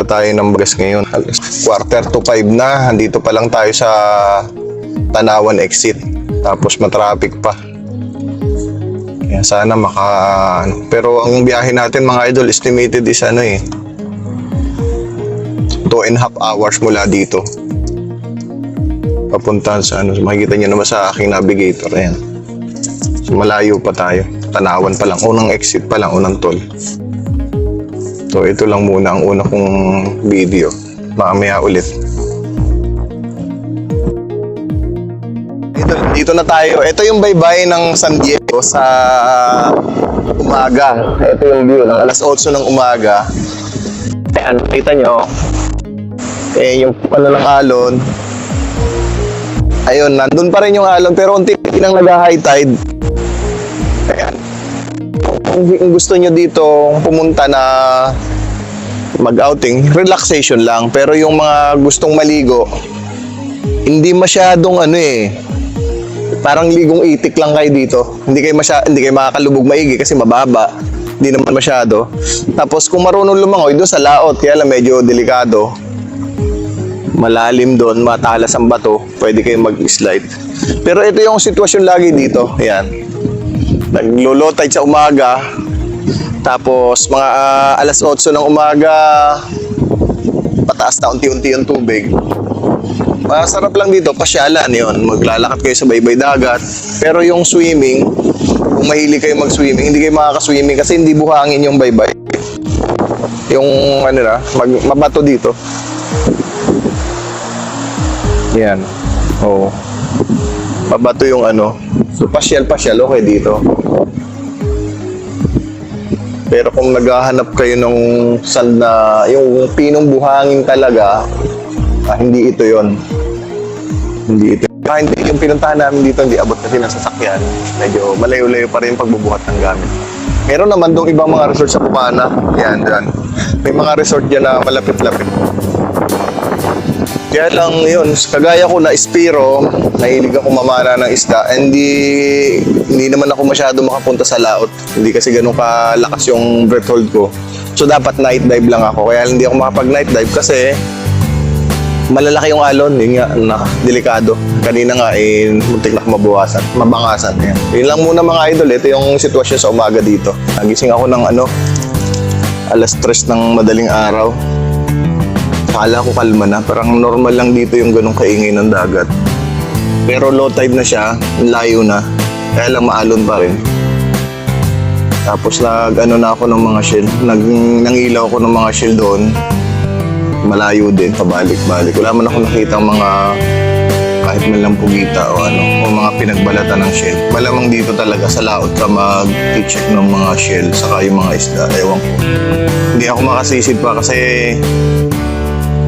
tayo ng Bagas ngayon. 4:45 na, andito pa lang tayo sa Tanawan exit. Tapos matraffic pa. Kaya sana pero ang biyahe natin mga idol, estimated is 2.5 hours mula dito. Papuntahan sa makikita nyo naman sa aking navigator. Ayan. So, malayo pa tayo. Tanawan pa lang. Unang exit pa lang, unang toll. So ito lang muna ang una kong video. Mamaya ulit. Dito na tayo. Ito yung baybay ng San Diego sa umaga. Ito yung view ng alas 8 ng umaga. Ayan, kita nyo. Yung ng alon. Ayun, nandun pa rin yung alon pero unti-unti nang nag-high tide. Ayan. Kung gusto nyo dito pumunta na mag-outing, relaxation lang. Pero yung mga gustong maligo, hindi masyadong parang ligong itik lang kayo dito. Hindi kayo makakalubog maigi kasi mababa. Hindi naman masyado. Tapos kung marunong lumangoy doon sa laot, kaya lang medyo delikado. Malalim doon, matalas ang bato, pwede kayong mag-slide. Pero ito yung sitwasyon lagi dito. Ayan. Naglo-low tide sa umaga. Tapos mga alas 8 ng umaga, pataas na unti-unti yung tubig. Masarap lang dito, pasyalan yun. Maglalakad kayo sa baybay dagat. Pero yung swimming, kung mahilig kayo mag-swimming, hindi kayo makaka-swimming kasi hindi buhangin yung baybay. Yung mabato dito. Yan. Oo. Mabato yung So pasyal-pasyal, okay dito. Pero kung naghahanap kayo ng sand na yung pinong buhangin talaga, hindi ito yon. Hindi ito. Hindi yung pinuntahan namin dito, hindi abot kasi ng sasakyan. Medyo malayo-layo pa rin yung pagbubuhat ng gamit. Meron naman doong ibang mga resort sa Pumana. Yan, dyan. May mga resort dyan na malapit-lapit. Kaya lang yun, kagaya ko na Espiro, nahilig ako mamana ng isda. Hindi naman ako masyado makapunta sa laot. Hindi kasi ganun kalakas yung breath hold ko. So dapat night dive lang ako. Kaya hindi ako makapag-night dive kasi malalaki yung alon, yun nga, delikado. Kanina nga, muntik na mabawasan, mabangasan. Yan. Yun lang muna mga idol, ito yung sitwasyon sa umaga dito. Nagising ako ng alas 3 ng madaling araw. Akala ko kalma na, parang normal lang dito yung ganong kaingay ng dagat. Pero low tide na siya, layo na, kaya lang maalon pa rin. Tapos na ako ng mga shell, nangilaw ako ng mga shell doon. Malayo din, pabalik-balik. Wala man ako nakita mga kahit man lang pugita o mga pinagbalatan ng shell. Malamang dito talaga sa laot ka mag-check ng mga shell saka yung mga isda. Ewan ko. Hindi ako makasisid pa kasi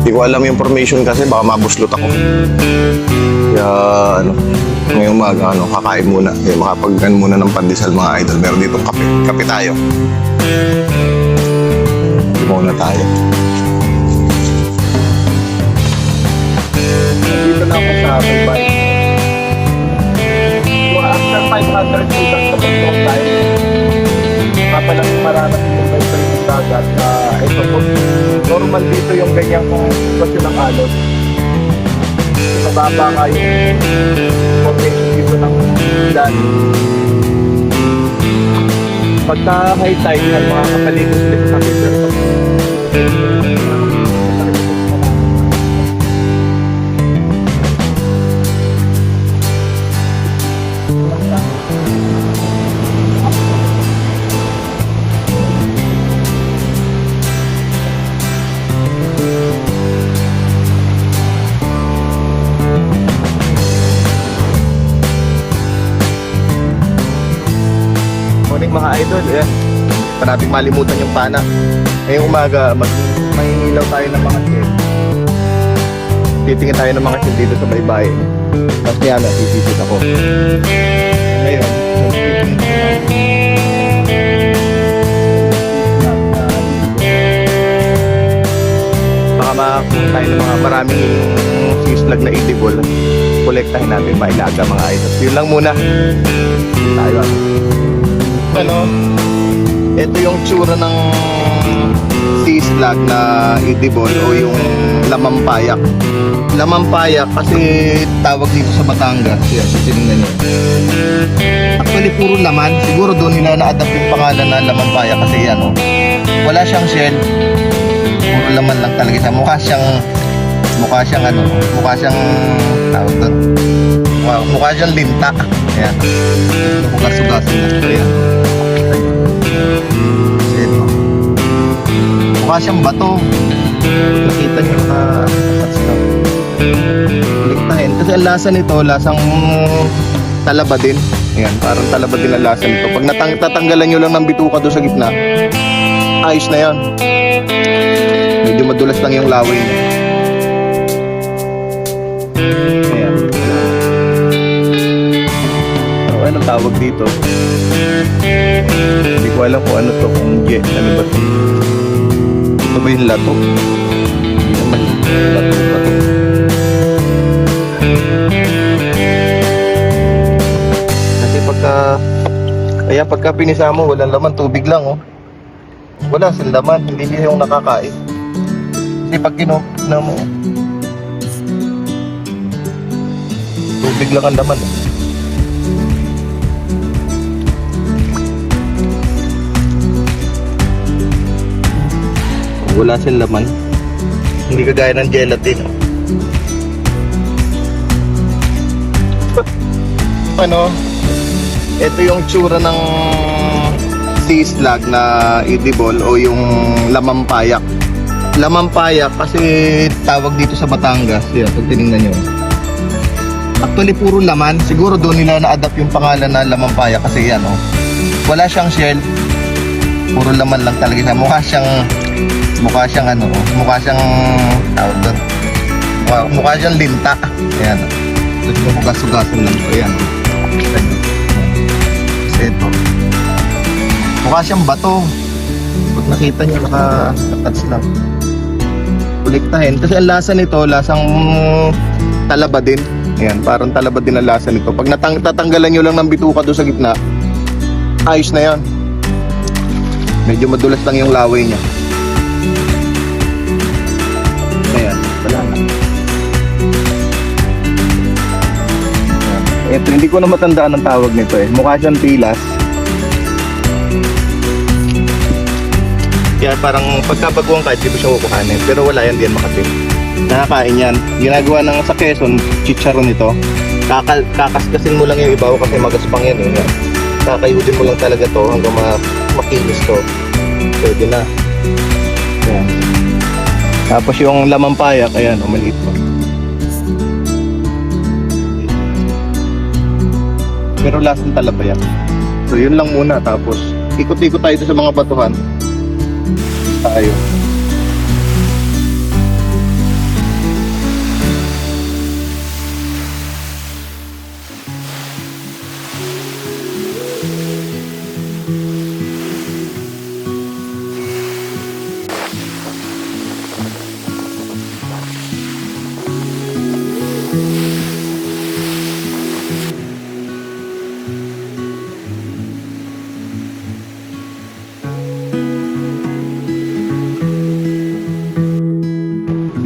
hindi ko alam yung information kasi baka mabuslot ako. Kaya ngayong umaga kakain muna. Kaya makapagkan muna ng pandesal mga idol. Meron ditong kape. Kape tayo. Muna tayo. Dito na ako sa baybay. So after 500 meters sa bundok tayo, kapalang maranasin yung baybay ng dagat. Ito po, normal dito yung ganyang sitwasyon ng alon. Mababa nga yung formation dito ng daan. Pagka high tide ng mga kapaligos sa meters, mga idol, pa natin malimutan yung pana. Ngayong umaga, maghinilaw tayo ng mga shell. Titingin tayo ng mga shell dito sa baybay. Tapos niya nasisit ako. Ngayon, baka makakuha tayo ng mga maraming sislag na edible. Kolektahin natin mailaga mga idol. Yun lang muna. Tayo. Ito yung tsura ng sea slug na edible o yung lamampayak. Lamampayak kasi tawag dito sa Batangas. Yan, tingnan nyo. Actually, puro laman. Siguro doon nila na-adapt yung pangalan na lamampayak kasi yan, oh. Wala siyang shell. Puro laman lang talaga siya. Mukha siyang ano, mukha siyang tawag doon. Mukha siyang linta. Ayan. Hugas-hugasin na. Ayan. Ito. Mukha siyang bato. Nakita niyo Liktahin. Kasi ang lasa nito, lasang talaba din. Ayan, parang talaba din ang lasa nito. Pag tatanggalan nyo lang ng bituka doon sa gitna, ayos na yan. Medyo madulas lang yung laway niya. Ayan. Anong tawag dito? Hindi ko alam kung ano to, kung ano ba to? Ito ba yung lato? Hindi naman lato. Kasi pagka pinisa mo, walang laman, tubig lang, oh. Wala silang laman, hindi siya yung nakakain. Kasi pag kinupna mo, tubig lang ang laman, eh. Wala silang laman. Hindi kagaya ng gelatin. Ano? Ito yung tsura ng sea slug na edible o yung lamampayak. Lamampayak kasi tawag dito sa Batangas. Yan, pag tinignan nyo. Actually, puro laman. Siguro doon nila na-adapt yung pangalan na lamampayak kasi yan, oh. Wala siyang shell. Puro laman lang talaga siya. Mukha siyang ano, mukha siyang tawag doon. Mukha siyang linta. Ayan. Ito hugas-hugasin lang. Ayan. Ito. Mukha siyang bato. Pag nakita niyo, naka-touch lang. Kuliktahin. Kasi ang lasa nito, lasang talaba din. Ayan, parang talaba din ang lasa nito. Pag tatanggalan nyo lang ng bituka doon sa gitna, ayos na yan. Medyo madulas lang yung laway niya. Ayan, wala na. Ito, hindi ko na matandaan ang tawag nito, eh. Mukha siyang pilas. Kaya parang pagkabaguan kahit di mo siya kukuhanin. Pero wala yan, diyan Makati. Nakakain yan. Ginagawa ng sa Quezon, chicharon ito. Kakaskasin mo lang yung ibaw kasi magaspang yan, eh. Kakayudin mo lang talaga to hanggang makinis to. Pwede na. Ayan. Tapos yung lamampayak, ayan, maliit pa. Pero lasang talaba yan. So yun lang muna. Tapos ikot-ikot tayo sa mga batuhan. Tayo.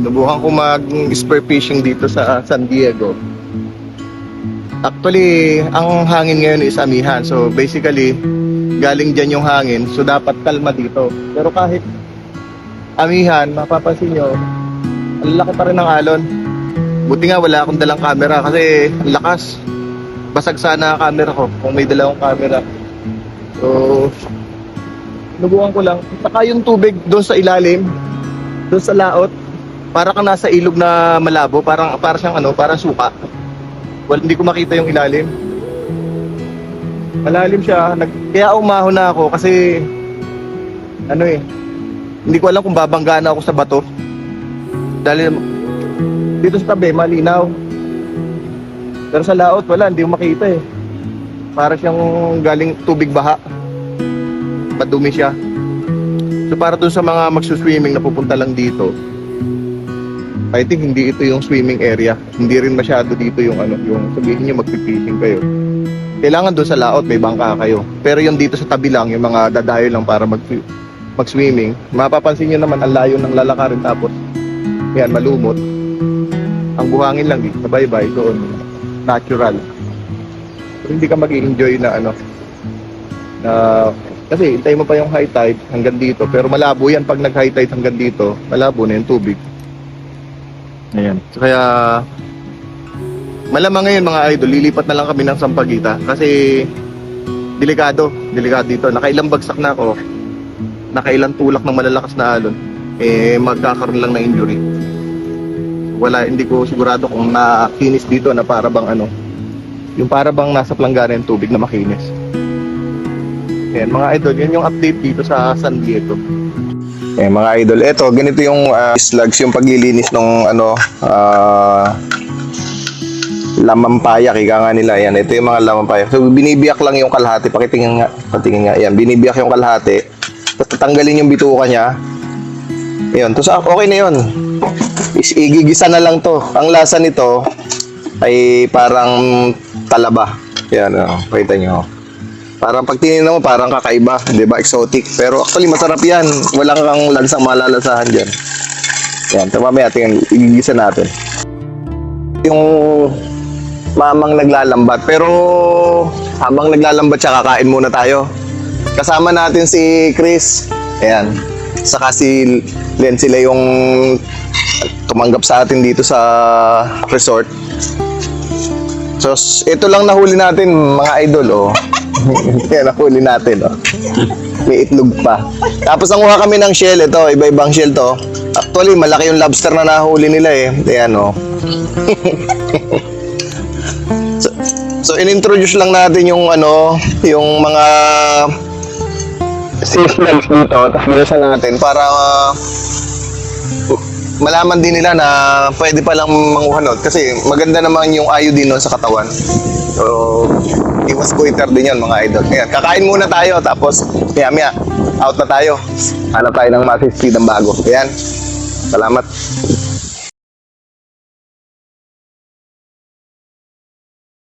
Sinubukan ko mag-spear fishing dito sa San Diego. Actually, ang hangin ngayon is amihan. So basically, galing dyan yung hangin. So dapat kalma dito. Pero kahit amihan, mapapansin nyo, ang laki pa rin ng alon. Buti nga wala akong dalang camera kasi ang lakas. Basag sana ang camera ko kung may dalang camera. So, sinubukan ko lang. Saka yung tubig doon sa ilalim, doon sa laot, para kang nasa ilog na malabo, para siyang ano, parang suka. Well, hindi ko makita yung ilalim. Malalim siya. Kaya umahon na ako kasi ano eh, hindi ko alam kung babanggaan ako sa bato. Dahil dito sa tabi malinaw. Pero sa laot wala, hindi ko makita eh. Para siyang galing tubig baha. Madumi siya. So para dun sa mga magsuswimming na pupunta lang dito, I think hindi ito yung swimming area. Hindi rin masyado dito yung ano, yung sabihin niyo magpi-fishing kayo. Kailangan doon sa laot may bangka kayo. Pero yung dito sa tabi lang, yung mga dadayo lang para mag-swimming, mapapansin nyo naman ang layo ng lalakarin tapos yan, malumot. Ang buhangin lang dito, bye-bye doon. Natural. So, hindi ka mag-i-enjoy na na kasi hintay mo pa yung high tide hanggang dito, pero malabo yan pag nag-high tide hanggang dito, malabo na yung tubig. Ayan. So, kaya malamang ngayon mga idol, lilipat na lang kami ng Sampaguita kasi delikado dito. Nakailang bagsak na ako, nakailang tulak ng malalakas na alon, magkakaroon lang ng injury. Wala, hindi ko sigurado kung nakinis dito na para bang yung para bang nasa planggana yung tubig na makinis. Ayan mga idol, yun yung update dito sa San Diego. Mga idol, eto ganito yung slugs, yung paglilinis ng lamampayak, ika nga nila. Yan, ito yung mga lamampayak. So binibiyak lang yung kalahati, patingin nga. Yan, binibiyak yung kalahati. Tapos tatanggalin yung bituka niya. Ayun, tapos okay na yun. Igigisa na lang to. Ang lasa nito ay parang talaba. Yan, pakita nyo. Parang pag tinignan mo, parang kakaiba, di ba? Exotic. Pero actually, masarap yan. Wala kang lansang malalasahan dyan. Yan, mamaya tingnan, igigisa natin. Yung mamang naglalambat. Pero habang naglalambat siya, kakain muna tayo. Kasama natin si Chris. Ayan. Saka si Len, sila yung tumanggap sa atin dito sa resort. So, ito lang nahuli natin, mga idol, oh. Yan, nahuli natin, oh. May itlog pa. Tapos nanguha kami ng shell, ito, iba-ibang shell to. Actually, malaki yung lobster na nahuli nila, eh. Ayan, oh. So, in-introduce lang natin yung yung mga systems dito, tapos bilisan natin para malaman din nila na pwede palang manguha nun. Kasi maganda naman yung iodine nun sa katawan. So, iwas goiter din yun mga idol. Ayan, kakain muna tayo, tapos maya out na tayo. Hanap tayo ng Massive Speed ang bago. Ayan, salamat.